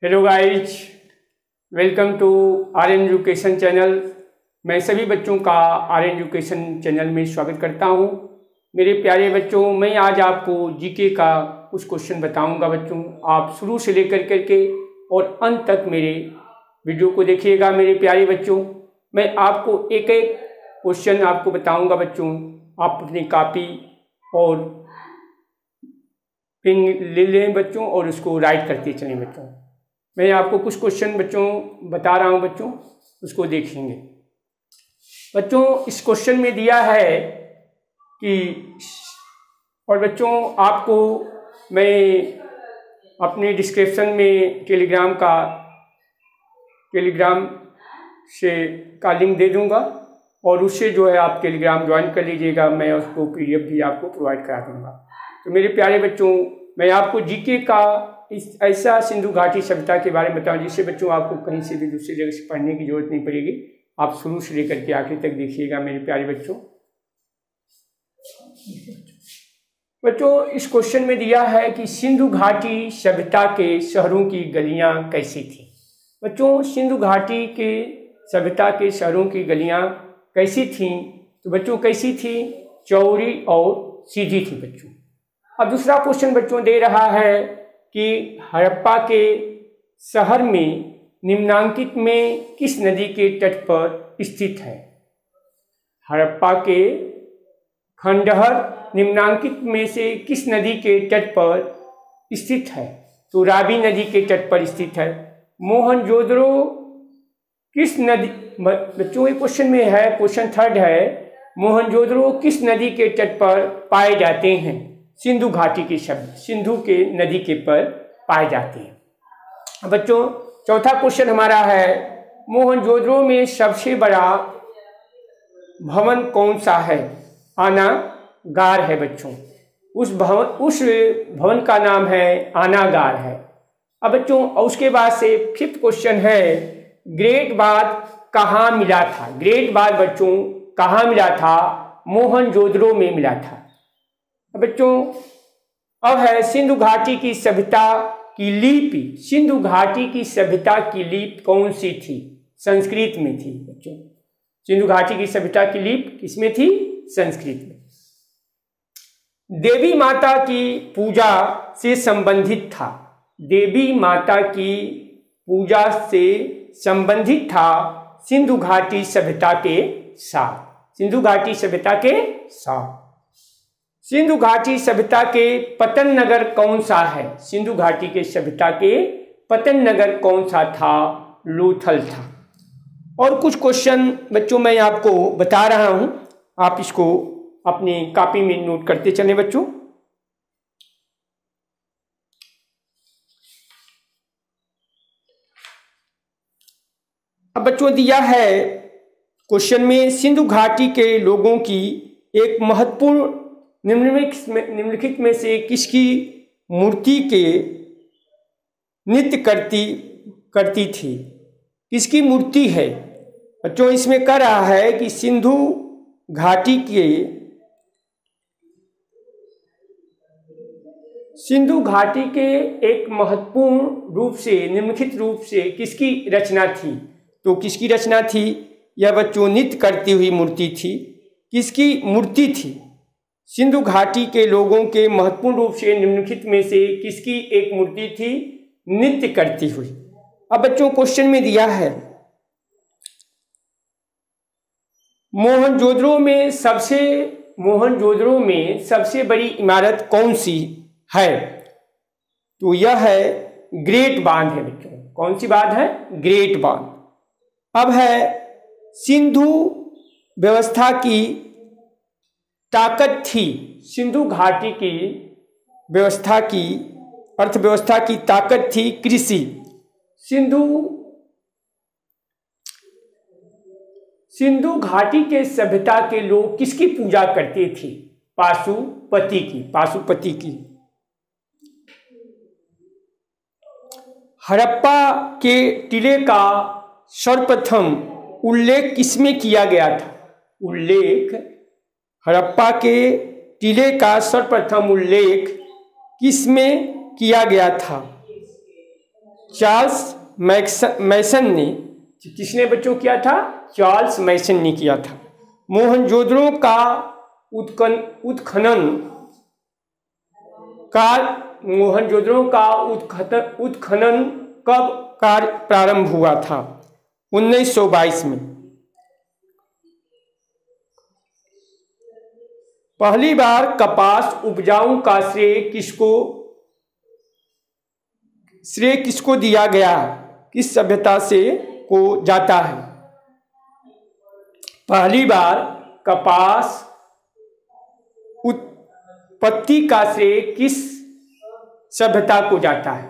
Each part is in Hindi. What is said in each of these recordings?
Hello guys, welcome to Aryan education channel. मैं सभी बच्चों का आर्यन एजुकेशन चैनल में स्वागत करता हूं। मेरे प्यारे बच्चों, मैं आज आपको जीके का कुछ क्वेश्चन बताऊंगा। बच्चों, आप शुरू से लेकर करके और अंत तक मेरे वीडियो को देखिएगा। मेरे प्यारे बच्चों, मैं आपको एक एक क्वेश्चन आपको बताऊंगा। बच्चों, आप अपनी कॉपी और पेन ले लें बच्चों और उसको राइट करते चलें। बच्चों, मैं आपको कुछ क्वेश्चन बच्चों बता रहा हूं। बच्चों, उसको देखेंगे। बच्चों, इस क्वेश्चन में दिया है कि, और बच्चों आपको मैं अपने डिस्क्रिप्शन में टेलीग्राम का लिंक दे दूंगा और उससे जो है आप टेलीग्राम ज्वाइन कर लीजिएगा। मैं उसको पीडीएफ भी आपको प्रोवाइड करा दूंगा। तो मेरे प्यारे बच्चों, मैं आपको जीके का इस ऐसा सिंधु घाटी सभ्यता के बारे में बताऊं जिससे बच्चों आपको कहीं से भी दूसरी जगह से पढ़ने की जरूरत नहीं पड़ेगी। आप शुरू से लेकर के आखिर तक देखिएगा मेरे प्यारे बच्चों। बच्चों, इस क्वेश्चन में दिया है कि सिंधु घाटी सभ्यता के शहरों की गलियां कैसी थी। बच्चों, सिंधु घाटी के सभ्यता के शहरों की गलियां कैसी थीं? तो बच्चों कैसी थी? चौड़ी और सीधी थी बच्चों। अब दूसरा क्वेश्चन बच्चों दे रहा है कि हड़प्पा के शहर में निम्नांकित में किस नदी के तट पर स्थित है? हड़प्पा के खंडहर निम्नांकित में से किस नदी के तट पर स्थित है? तो रावी नदी के तट पर स्थित है। मोहनजोदड़ो किस नदी, बच्चों ये क्वेश्चन में है, क्वेश्चन थर्ड है, मोहनजोदड़ो किस नदी के तट पर पाए जाते हैं? सिंधु घाटी के शब्द सिंधु के नदी के पर पाए जाते हैं। बच्चों, चौथा क्वेश्चन हमारा है, मोहनजोदड़ो में सबसे बड़ा भवन कौन सा है? आनागार है बच्चों। उस भवन का नाम है आनागार है। अब बच्चों, उसके बाद से फिफ्थ क्वेश्चन है, ग्रेट बाथ कहाँ मिला था? ग्रेट बाथ बच्चों कहाँ मिला था? मोहनजोदड़ो में मिला था। बच्चों, अब है सिंधु घाटी की सभ्यता की लिपि। सिंधु घाटी की सभ्यता की लिपि कौन सी थी? संस्कृत में थी बच्चों। सिंधु घाटी की सभ्यता की लिपि किसमें थी? संस्कृत में। देवी माता की पूजा से संबंधित था। देवी माता की पूजा से संबंधित था सिंधु घाटी सभ्यता के साथ। सिंधु घाटी सभ्यता के साथ। सिंधु घाटी सभ्यता के पतन नगर कौन सा है? सिंधु घाटी के सभ्यता के पतन नगर कौन सा था? लोथल था। और कुछ क्वेश्चन बच्चों मैं आपको बता रहा हूं, आप इसको अपनी कॉपी में नोट करते चलें बच्चों। अब बच्चों दिया है क्वेश्चन में, सिंधु घाटी के लोगों की एक महत्वपूर्ण निम्नलिखित में से किसकी मूर्ति के नृत्य करती थी? किसकी मूर्ति है? बच्चों, इसमें कह रहा है कि सिंधु घाटी के एक महत्वपूर्ण रूप से निम्नलिखित रूप से किसकी रचना थी? तो किसकी रचना थी? यह बच्चों नृत्य करती हुई मूर्ति थी। किसकी मूर्ति थी? सिंधु घाटी के लोगों के महत्वपूर्ण रूप से निम्नलिखित में से किसकी एक मूर्ति थी? नृत्य करती हुई। अब बच्चों क्वेश्चन में दिया है, मोहनजोदड़ो में सबसे बड़ी इमारत कौन सी है? तो यह है ग्रेट बांध है बच्चों। कौन सी बांध है? ग्रेट बांध। अब है, सिंधु व्यवस्था की ताकत थी। सिंधु घाटी की अर्थव्यवस्था की ताकत थी कृषि। सिंधु घाटी के सभ्यता के लोग किसकी पूजा करते थे? पाशुपति की। हड़प्पा के टीले का सर्वप्रथम उल्लेख किसमें किया गया था? हड़प्पा के टीले का सर्वप्रथम उल्लेख किसमें किया गया था? चार्ल्स मैसन ने, किसने बच्चों किया था? चार्ल्स मैसन ने किया था। मोहनजोदड़ो का उत्खनन कब कार्य प्रारंभ हुआ था? 1922 में। पहली बार कपास उपजाऊ का श्रेय किसको दिया गया? किस सभ्यता से को जाता है? पहली बार कपास उत्पत्ति का श्रेय किस सभ्यता को जाता है?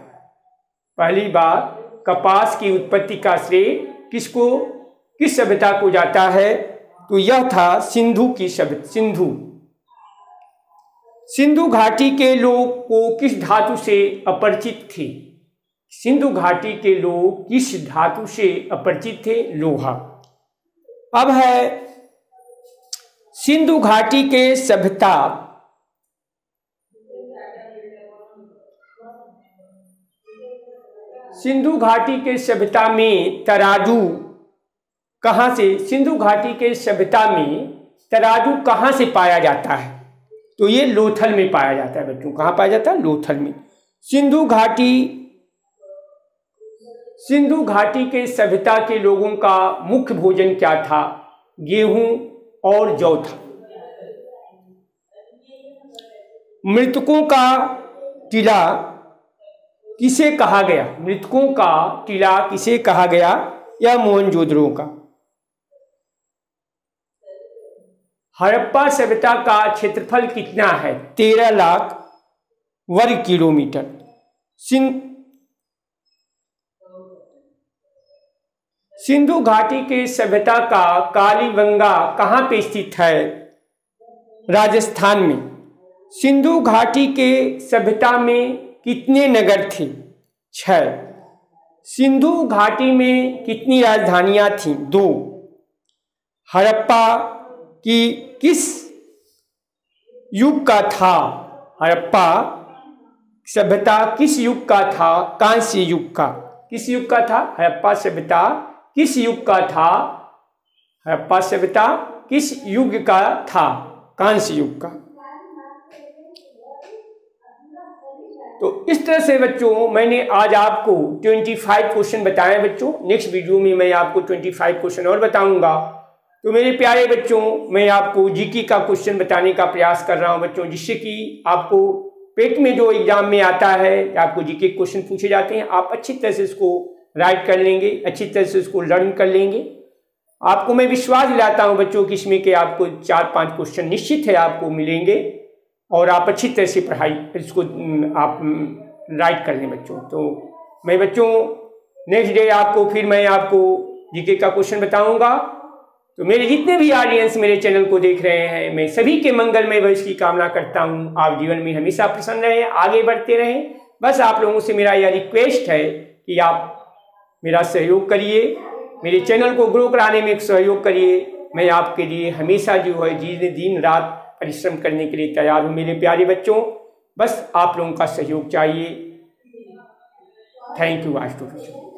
पहली बार कपास की उत्पत्ति का श्रेय किस सभ्यता को जाता है? तो यह था सिंधु की सभ्यता। सिंधु घाटी के लोग को किस धातु से अपरिचित थे? सिंधु घाटी के लोग किस धातु से अपरिचित थे? लोहा। अब है सिंधु घाटी के सभ्यता सिंधु घाटी के सभ्यता में तराजू कहाँ से? सिंधु घाटी के सभ्यता में तराजू कहाँ से पाया जाता है? तो ये लोथल में पाया जाता है बच्चों। कहाँ पाया जाता है? लोथल में। सिंधु घाटी के सभ्यता के लोगों का मुख्य भोजन क्या था? गेहूं और जौ था। मृतकों का टीला किसे कहा गया? मृतकों का टीला किसे कहा गया? या मोहनजोदड़ो का। हड़प्पा सभ्यता का क्षेत्रफल कितना है? 13 लाख वर्ग किलोमीटर। सिंधु घाटी के सभ्यता का कालीबंगा कहाँ पे स्थित है? राजस्थान में। सिंधु घाटी के सभ्यता में कितने नगर थे? 6। सिंधु घाटी में कितनी राजधानियां थीं? 2। हड़प्पा की किस युग का था? हड़प्पा सभ्यता किस युग का था? कांस्य युग का। किस युग का था? हड़प्पा सभ्यता किस युग का था? हड़प्पा सभ्यता किस युग का था? कांस्य युग का। तो इस तरह से बच्चों मैंने आज आपको 25 क्वेश्चन बताए बच्चों। नेक्स्ट वीडियो में मैं आपको 25 क्वेश्चन और बताऊंगा। तो मेरे प्यारे बच्चों, मैं आपको जीके का क्वेश्चन बताने का प्रयास कर रहा हूं बच्चों, जिससे कि आपको पेट में जो एग्जाम में आता है, आपको जीके क्वेश्चन पूछे जाते हैं, आप अच्छी तरह से इसको राइट कर लेंगे, अच्छी तरह से इसको लर्न कर लेंगे। आपको मैं विश्वास दिलाता हूं बच्चों कि इसमें के आपको 4-5 क्वेश्चन निश्चित है आपको मिलेंगे और आप अच्छी तरह से पढ़ाई इसको आप राइट कर लें बच्चों। तो मैं बच्चों नेक्स्ट डे फिर मैं आपको जीके का क्वेश्चन बताऊंगा। तो मेरे जितने भी ऑडियंस मेरे चैनल को देख रहे हैं, मैं सभी के मंगलमय भविष्य की कामना करता हूं। आप जीवन में हमेशा प्रसन्न रहें, आगे बढ़ते रहें। बस आप लोगों से मेरा यह रिक्वेस्ट है कि आप मेरा सहयोग करिए, मेरे चैनल को ग्रो कराने में सहयोग करिए। मैं आपके लिए हमेशा जो है दिन रात परिश्रम करने के लिए तैयार हूँ मेरे प्यारे बच्चों। बस आप लोगों का सहयोग चाहिए। थैंक यू आज तो।